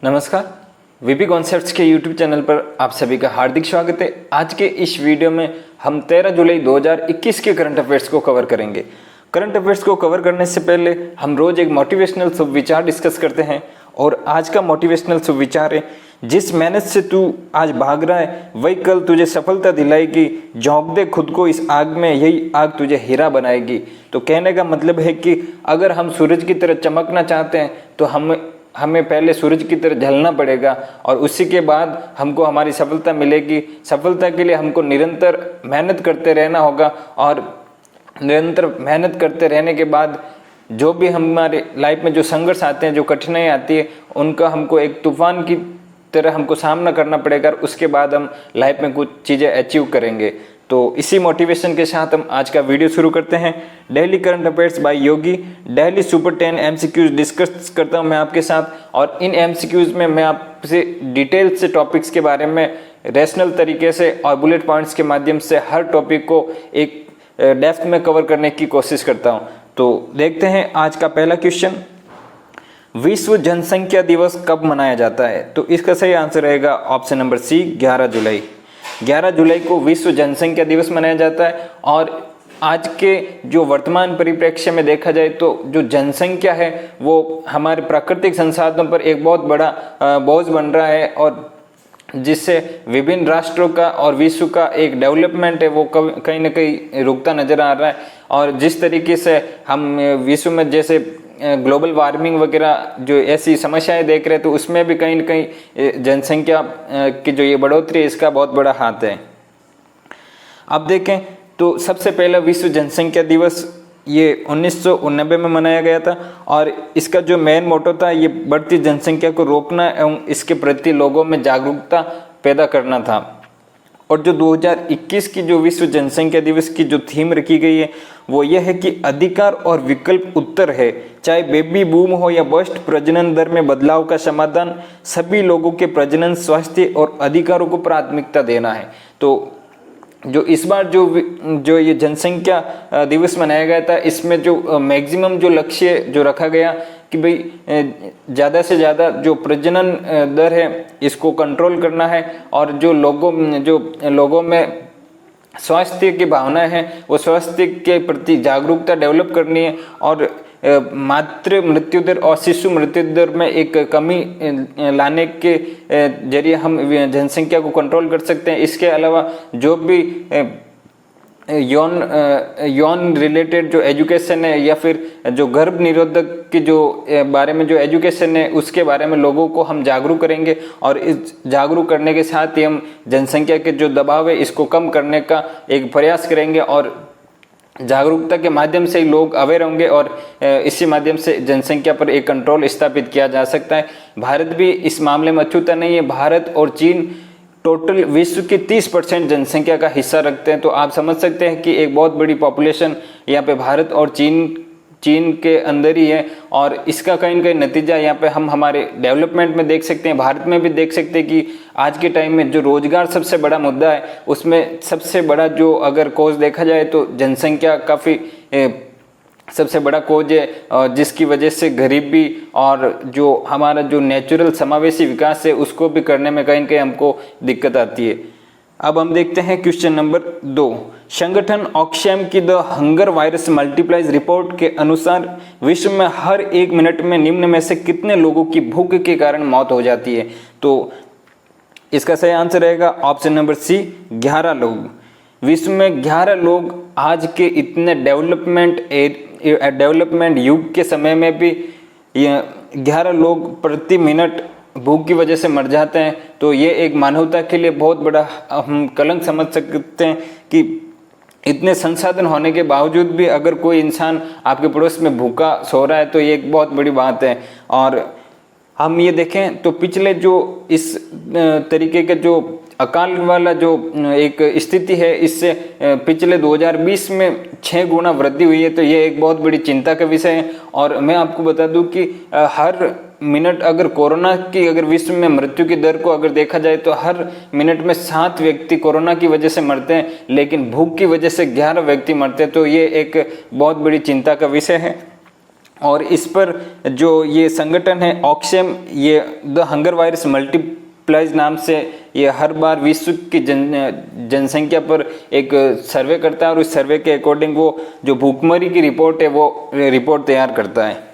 नमस्कार, VP concepts के YouTube channel पर आप सभी का हार्दिक स्वागत है। आज के इस वीडियो में हम 13 जुलाई 2021 के करंट अफेयर्स को कवर करेंगे। करंट अफेयर्स को कवर करने से पहले हम रोज एक मोटिवेशनल सुविचार डिस्कस करते हैं और आज का मोटिवेशनल सुविचार है, जिस मेहनत से तू आज भाग रहा है वही कल तुझे सफलता दिलाएगी। झोंक दे खुद को इस आग में, यही आग तुझे हीरा बनाएगी। तो कहने का मतलब है कि अगर हम सूरज की तरह चमकना चाहते हैं तो हमें पहले सूरज की तरह ढलना पड़ेगा और उसी के बाद हमको हमारी सफलता मिलेगी। सफलता के लिए हमको निरंतर मेहनत करते रहना होगा और निरंतर मेहनत करते रहने के बाद जो भी हमारे लाइफ में जो संघर्ष आते हैं, जो कठिनाई आती है, उनका हमको एक तूफान की तरह हमको सामना करना पड़ेगा और उसके बाद हम लाइफ में कुछ चीज़ें अचीव करेंगे। तो इसी मोटिवेशन के साथ हम आज का वीडियो शुरू करते हैं। डेली करंट अफेयर्स बाय योगी, डेली सुपर 10 एमसीक्यूज डिस्कस करता हूं मैं आपके साथ और इन एमसीक्यूज में मैं आपसे डिटेल से टॉपिक्स के बारे में रैशनल तरीके से और बुलेट पॉइंट्स के माध्यम से हर टॉपिक को एक डेप्थ में कवर करने की कोशिश करता हूं। तो देखते हैं आज का पहला क्वेश्चन, विश्व जनसंख्या दिवस कब मनाया जाता है? तो इसका सही आंसर रहेगा ऑप्शन नंबर सी, 11 जुलाई। 11 जुलाई को विश्व जनसंख्या दिवस मनाया जाता है और आज के जो वर्तमान परिप्रेक्ष्य में देखा जाए तो जो जनसंख्या है वो हमारे प्राकृतिक संसाधनों पर एक बहुत बड़ा बोझ बन रहा है और जिससे विभिन्न राष्ट्रों का और विश्व का एक डेवलपमेंट है वो कहीं ना कहीं रुकता नजर आ रहा है। और जिस तरीके से हम विश्व में जैसे ग्लोबल वार्मिंग वगैरह जो ऐसी समस्याएं देख रहे हैं तो उसमें भी कहीं न कहीं जनसंख्या की जो ये बढ़ोतरी है इसका बहुत बड़ा हाथ है। अब देखें तो सबसे पहला विश्व जनसंख्या दिवस ये 1990 में मनाया गया था और इसका जो मेन मोटो था ये बढ़ती जनसंख्या को रोकना एवं इसके प्रति लोगों में जागरूकता पैदा करना था। और जो 2021 की जो विश्व जनसंख्या दिवस की जो थीम रखी गई है वो यह है कि अधिकार और विकल्प उत्तर है। चाहे बेबी बूम हो या बस्ट प्रजनन दर में बदलाव का समाधान, सभी लोगों के प्रजनन, स्वास्थ्य और अधिकारों को प्राथमिकता देना है। तो जो इस बार जो ये जनसंख्या दिवस मनाया गया था इसमें जो मैक्सिमम जो लक्ष्य जो रखा गया कि भाई ज़्यादा से ज़्यादा जो प्रजनन दर है इसको कंट्रोल करना है और जो लोगों में स्वास्थ्य की भावना है वो स्वास्थ्य के प्रति जागरूकता डेवलप करनी है और मातृ मृत्यु दर और शिशु मृत्यु दर में एक कमी लाने के जरिए हम जनसंख्या को कंट्रोल कर सकते हैं। इसके अलावा जो भी यौन रिलेटेड जो एजुकेशन है या फिर जो गर्भ निरोधक की जो बारे में जो एजुकेशन है उसके बारे में लोगों को हम जागरूक करेंगे और इस जागरूक करने के साथ ही हम जनसंख्या के जो दबाव है इसको कम करने का एक प्रयास करेंगे और जागरूकता के माध्यम से ही लोग अवेयर होंगे और इसी माध्यम से जनसंख्या पर एक कंट्रोल स्थापित किया जा सकता है। भारत भी इस मामले में अछूता नहीं है। भारत और चीन टोटल विश्व की 30% जनसंख्या का हिस्सा रखते हैं। तो आप समझ सकते हैं कि एक बहुत बड़ी पॉपुलेशन यहाँ पे भारत और चीन के अंदर ही है और इसका कहीं ना कहीं नतीजा यहाँ पे हम हमारे डेवलपमेंट में देख सकते हैं। भारत में भी देख सकते हैं कि आज के टाइम में जो रोजगार सबसे बड़ा मुद्दा है उसमें सबसे बड़ा जो अगर कोज देखा जाए तो जनसंख्या काफ़ी सबसे बड़ा कोज है, जिसकी वजह से गरीबी और जो हमारा जो नेचुरल समावेशी विकास है उसको भी करने में कहीं ना कहीं हमको दिक्कत आती है। अब हम देखते हैं क्वेश्चन नंबर 2। संगठन ऑक्सफैम की the hunger virus multiplies report के अनुसार विश्व में हर 1 मिनट में निम्न में से कितने लोगों की भूख के कारण मौत हो जाती है? तो इसका सही आंसर रहेगा ऑप्शन नंबर सी, 11 लोग। विश्व में 11 लोग आज के इतने डेवलपमेंट युग के समय में भी 11 लोग प्रति मिनट भूख की वजह से मर जाते हैं। तो ये एक मानवता के लिए बहुत बड़ा हम कलंक समझ सकते हैं कि इतने संसाधन होने के बावजूद भी अगर कोई इंसान आपके पड़ोस में भूखा सो रहा है तो ये एक बहुत बड़ी बात है। और हम ये देखें तो पिछले जो इस तरीके के जो अकाल वाला जो एक स्थिति है इससे पिछले 2020 में 6 गुना वृद्धि हुई है। तो ये एक बहुत बड़ी चिंता का विषय है। और मैं आपको बता दूं कि हर मिनट अगर कोरोना की अगर विश्व में मृत्यु की दर को अगर देखा जाए तो हर मिनट में 7 व्यक्ति कोरोना की वजह से मरते हैं, लेकिन भूख की वजह से 11 व्यक्ति मरते हैं। तो ये एक बहुत बड़ी चिंता का विषय है। और इस पर जो ये संगठन है ऑक्सफैम, ये द हंगर वायरस मल्टीप्लाइज नाम से ये हर बार विश्व की जनसंख्या पर एक सर्वे करता है और उस सर्वे के अकॉर्डिंग वो जो भूखमरी की रिपोर्ट है वो रिपोर्ट तैयार करता है।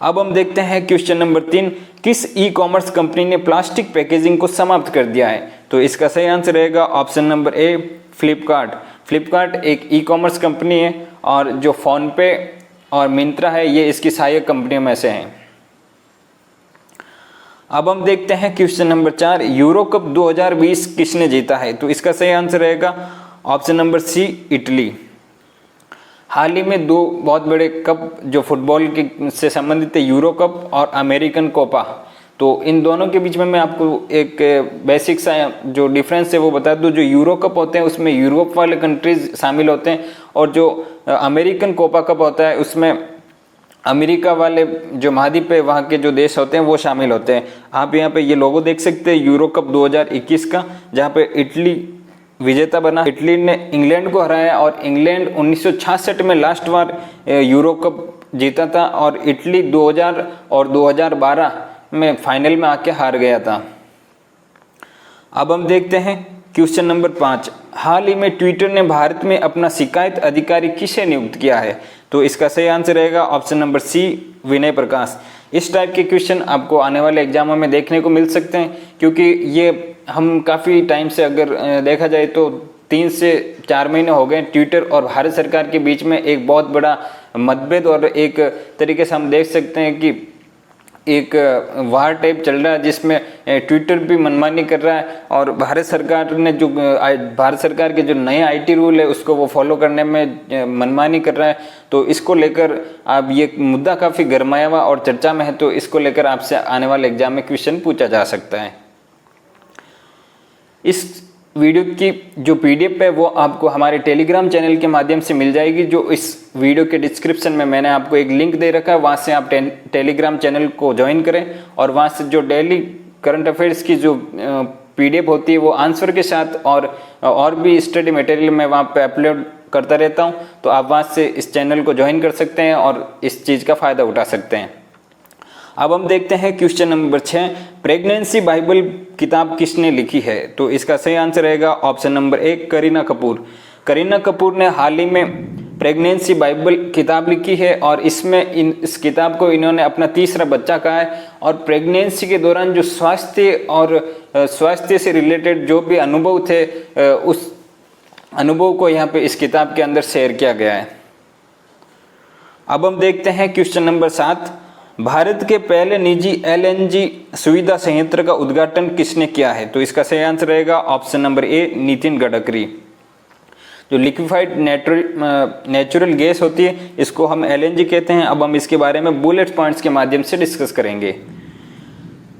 अब हम देखते हैं क्वेश्चन नंबर 3, किस ई कॉमर्स कंपनी ने प्लास्टिक पैकेजिंग को समाप्त कर दिया है? तो इसका सही आंसर रहेगा option number A, Flipkart. Flipkart एक ई कॉमर्स कंपनी है और जो फोनपे और मिंत्रा है ये इसकी सहायक कंपनियों में से हैं। अब हम देखते हैं क्वेश्चन नंबर 4, यूरो कप 2020 किसने जीता है? तो इसका सही आंसर रहेगा ऑप्शन नंबर सी, इटली। हाल ही में 2 बहुत बड़े कप जो फुटबॉल के से संबंधित है, यूरो कप और अमेरिकन कोपा, तो इन दोनों के बीच में मैं आपको एक बेसिक सा जो डिफरेंस है वो बता दूं। जो यूरो कप होते हैं उसमें यूरोप वाले कंट्रीज शामिल होते हैं और जो अमेरिकन कोपा कप होता है उसमें अमेरिका वाले जो महाद्वीप है वहाँ के जो देश होते हैं वो शामिल होते हैं। आप यहाँ पे ये लोगो देख सकते हैं यूरो कप 2021 का, जहाँ पे इटली विजेता बना। इटली ने इंग्लैंड को हराया और इंग्लैंड 1966 में लास्ट बार यूरो कप जीता था और इटली 2000 और 2012 में फाइनल में आके हार गया था। अब हम देखते हैं क्वेश्चन नंबर 5, हाल ही में ट्विटर ने भारत में अपना शिकायत अधिकारी किसे नियुक्त किया है? तो इसका सही आंसर रहेगा ऑप्शन नंबर सी, विनय प्रकाश। इस टाइप के क्वेश्चन आपको आने वाले एग्जामों में देखने को मिल सकते हैं, क्योंकि ये हम काफ़ी टाइम से अगर देखा जाए तो 3 से 4 महीने हो गए ट्विटर और भारत सरकार के बीच में एक बहुत बड़ा मतभेद और एक तरीके से हम देख सकते हैं कि एक वार टाइप चल रहा है जिसमें ट्विटर भी मनमानी कर रहा है और भारत सरकार ने जो भारत सरकार के जो नए आईटी रूल है उसको वो फॉलो करने में मनमानी कर रहा है। तो इसको लेकर आप ये मुद्दा काफ़ी गरमाया हुआ और चर्चा में है, तो इसको लेकर आपसे आने वाले एग्जाम में क्वेश्चन पूछा जा सकता है। इस वीडियो की जो पीडीएफ है वो आपको हमारे टेलीग्राम चैनल के माध्यम से मिल जाएगी, जो इस वीडियो के डिस्क्रिप्शन में मैंने आपको एक लिंक दे रखा है, वहाँ से आप टेलीग्राम चैनल को ज्वाइन करें और वहाँ से जो डेली करंट अफेयर्स की जो पीडीएफ होती है वो आंसर के साथ और भी स्टडी मटेरियल मैं वहाँ पे अपलोड करता रहता हूँ, तो आप वहाँ से इस चैनल को ज्वाइन कर सकते हैं और इस चीज़ का फ़ायदा उठा सकते हैं। अब हम देखते हैं क्वेश्चन नंबर 6, प्रेगनेंसी बाइबल किताब किसने लिखी है? तो इसका सही आंसर रहेगा ऑप्शन नंबर 1, करीना कपूर। करीना कपूर ने हाल ही में प्रेगनेंसी बाइबल किताब लिखी है और इसमें इस किताब को इन्होंने अपना तीसरा बच्चा कहा है और प्रेगनेंसी के दौरान जो स्वास्थ्य से रिलेटेड जो भी अनुभव थे उस अनुभव को यहाँ पे इस किताब के अंदर शेयर किया गया है। अब हम देखते हैं क्वेश्चन नंबर 7, भारत के पहले निजी एलएनजी सुविधा संयंत्र का उद्घाटन किसने किया है? तो इसका सही आंसर रहेगा option number A, Nitin Gadkari. जो लिक्विफाइड नेचुरल गैस होती है इसको हम एलएनजी कहते हैं। अब हम इसके बारे में बुलेट पॉइंट्स के माध्यम से डिस्कस करेंगे।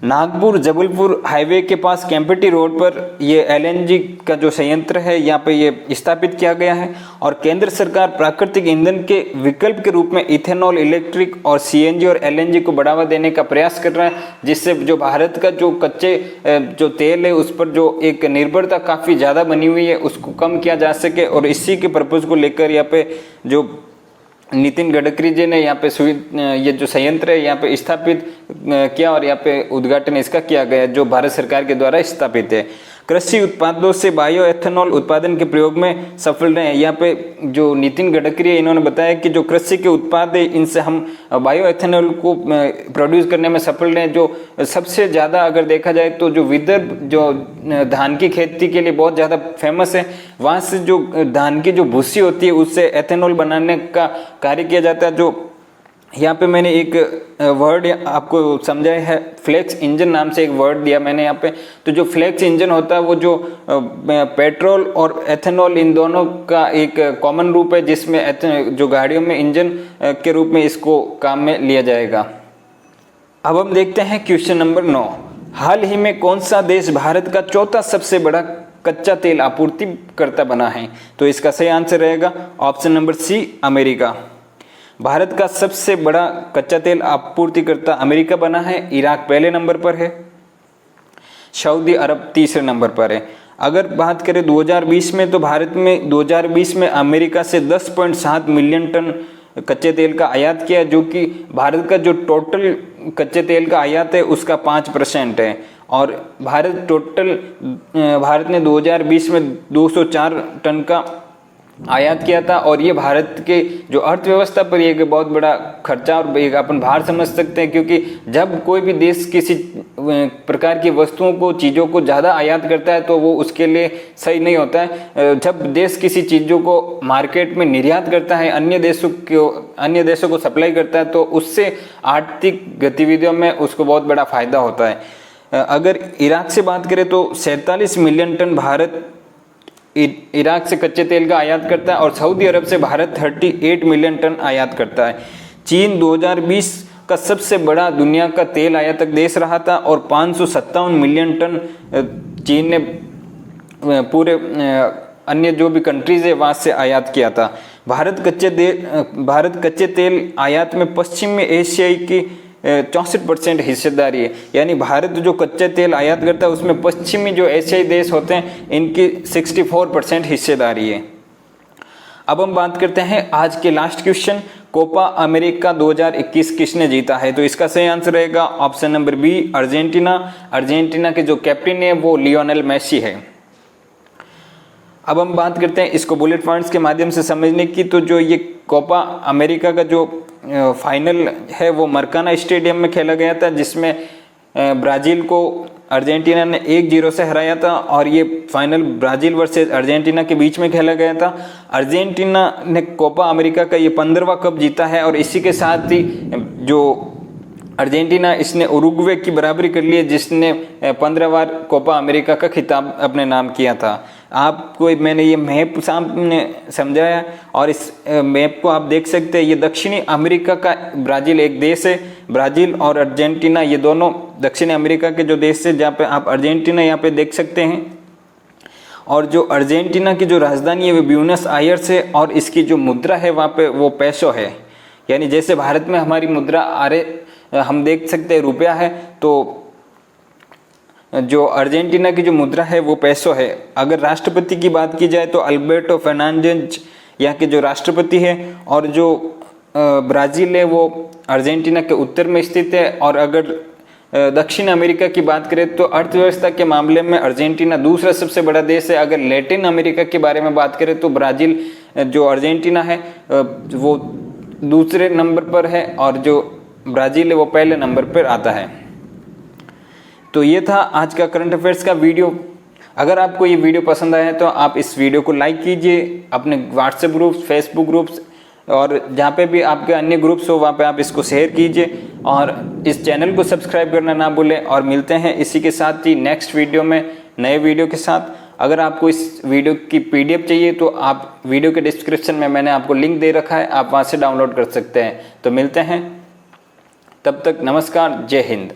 नागपुर जबलपुर हाईवे के पास केम्पटी रोड पर ये एलएनजी का जो संयंत्र है यहाँ पे ये स्थापित किया गया है और केंद्र सरकार प्राकृतिक ईंधन के विकल्प के रूप में इथेनॉल, इलेक्ट्रिक और सीएनजी और एलएनजी को बढ़ावा देने का प्रयास कर रहा है, जिससे जो भारत का जो कच्चे जो तेल है उस पर जो एक निर्भरता काफ़ी ज़्यादा बनी हुई है उसको कम किया जा सके। और इसी के पर्पज़ को लेकर यहाँ पे जो नितिन गडकरी जी ने यहाँ पे ये जो संयंत्र है यहाँ पे स्थापित किया और यहाँ पे उद्घाटन इसका किया गया जो भारत सरकार के द्वारा स्थापित है। कृषि उत्पादों से बायो एथेनॉल उत्पादन के प्रयोग में सफल रहे हैं। यहाँ पे जो नितिन गडकरी है इन्होंने बताया कि जो कृषि के उत्पाद है इनसे हम बायो एथेनॉल को प्रोड्यूस करने में सफल रहे हैं। जो सबसे ज़्यादा अगर देखा जाए तो जो विदर्भ जो धान की खेती के लिए बहुत ज़्यादा फेमस है, वहाँ से जो धान की जो भूसी होती है उससे एथेनॉल बनाने का कार्य किया जाता है। जो यहाँ पे मैंने एक वर्ड आपको समझाया है, फ्लेक्स इंजन नाम से एक वर्ड दिया मैंने यहाँ पे। तो जो फ्लेक्स इंजन होता है वो जो पेट्रोल और एथेनॉल इन दोनों का एक कॉमन रूप है, जिसमें जो गाड़ियों में इंजन के रूप में इसको काम में लिया जाएगा। अब हम देखते हैं क्वेश्चन नंबर 9, हाल ही में कौन सा देश भारत का चौथा सबसे बड़ा कच्चा तेल आपूर्तिकर्ता बना है? तो इसका सही आंसर रहेगा option number C, America. Bharat का सबसे बड़ा कच्चा तेल आपूर्तिकर्ता अमेरिका बना है। इराक पहले नंबर पर है, सऊदी अरब तीसरे नंबर पर है। अगर बात करें 2020 में तो भारत में 2020 में अमेरिका से 10.7 मिलियन टन कच्चे तेल का आयात किया, जो कि भारत का जो टोटल कच्चे तेल का आयात है उसका 5% है। और भारत ने 2020 में 204 टन का आयात किया था। और ये भारत के जो अर्थव्यवस्था पर एक बहुत बड़ा खर्चा और एक अपन भार समझ सकते हैं, क्योंकि जब कोई भी देश किसी प्रकार की वस्तुओं को, चीज़ों को ज़्यादा आयात करता है तो वो उसके लिए सही नहीं होता है। जब देश किसी चीज़ों को मार्केट में निर्यात करता है, अन्य देशों को सप्लाई करता है, तो उससे आर्थिक गतिविधियों में उसको बहुत बड़ा फायदा होता है। अगर इराक से बात करें तो 47 मिलियन टन भारत इराक से कच्चे तेल का आयात करता है, और सऊदी अरब से भारत 38 मिलियन टन आयात करता है। चीन 2020 का सबसे बड़ा दुनिया का तेल आयातक देश रहा था, और 557 मिलियन टन चीन ने पूरे अन्य जो भी कंट्रीज है वहाँ से आयात किया था। भारत कच्चे तेल आयात में पश्चिमी एशियाई की 64% हिस्सेदारी है। यानी भारत जो कच्चे तेल आयात करता है उसमें पश्चिमी जो एशियाई देश होते हैं इनकी 64% हिस्सेदारी है। अब हम बात करते हैं आज के लास्ट क्वेश्चन, कोपा अमेरिका 2021 किसने जीता है? तो इसका सही आंसर रहेगा option number B, Argentina. Argentina के जो कैप्टन है वो लियोनेल मेसी है। अब हम बात करते हैं इसको बुलेट पॉइंट्स के माध्यम से समझने की। तो जो ये कोपा अमेरिका का जो फाइनल है वो मरकाना स्टेडियम में खेला गया था, जिसमें ब्राज़ील को अर्जेंटीना ने 1-0 से हराया था, और ये फाइनल ब्राज़ील वर्सेस अर्जेंटीना के बीच में खेला गया था। अर्जेंटीना ने कोपा अमेरिका का ये 15वां कप जीता है, और इसी के साथ ही जो अर्जेंटीना इसने उरुग्वे की बराबरी कर ली है, जिसने 15 बार कोपा अमेरिका का खिताब अपने नाम किया था। आपको मैंने ये मैप सामने समझाया, और इस मैप को आप देख सकते हैं। ये दक्षिणी अमेरिका का ब्राज़ील एक देश है। ब्राज़ील और अर्जेंटीना ये दोनों दक्षिणी अमेरिका के जो देश है, जहाँ पे आप अर्जेंटीना यहाँ पे देख सकते हैं। और जो अर्जेंटीना की जो राजधानी है वो ब्यूनस आयर्स है, और इसकी जो मुद्रा है वहाँ पे वो पैसो है। यानी जैसे भारत में हमारी मुद्रा हम देख सकते हैं रुपया है, तो जो अर्जेंटीना की जो मुद्रा है वो पैसो है। अगर राष्ट्रपति की बात की जाए तो अल्बर्टो फर्नांडिज यहाँ के जो राष्ट्रपति है, और जो ब्राज़ील है वो अर्जेंटीना के उत्तर में स्थित है। और अगर दक्षिण अमेरिका की बात करें तो अर्थव्यवस्था के मामले में अर्जेंटीना दूसरा सबसे बड़ा देश है। अगर लैटिन अमेरिका के बारे में बात करें तो ब्राज़ील जो अर्जेंटीना है वो दूसरे नंबर पर है, और जो ब्राज़ील है वो पहले नंबर पर आता है। तो ये था आज का करंट अफेयर्स का वीडियो। अगर आपको ये वीडियो पसंद आया तो आप इस वीडियो को लाइक कीजिए, अपने व्हाट्सएप ग्रुप्स, फेसबुक ग्रुप्स, और जहाँ पे भी आपके अन्य ग्रुप्स हो वहाँ पे आप इसको शेयर कीजिए, और इस चैनल को सब्सक्राइब करना ना भूलें। और मिलते हैं इसी के साथ ही नेक्स्ट वीडियो में नए वीडियो के साथ। अगर आपको इस वीडियो की PDF चाहिए तो आप वीडियो के डिस्क्रिप्शन में मैंने आपको लिंक दे रखा है, आप वहाँ से डाउनलोड कर सकते हैं। तो मिलते हैं, तब तक नमस्कार, जय हिंद।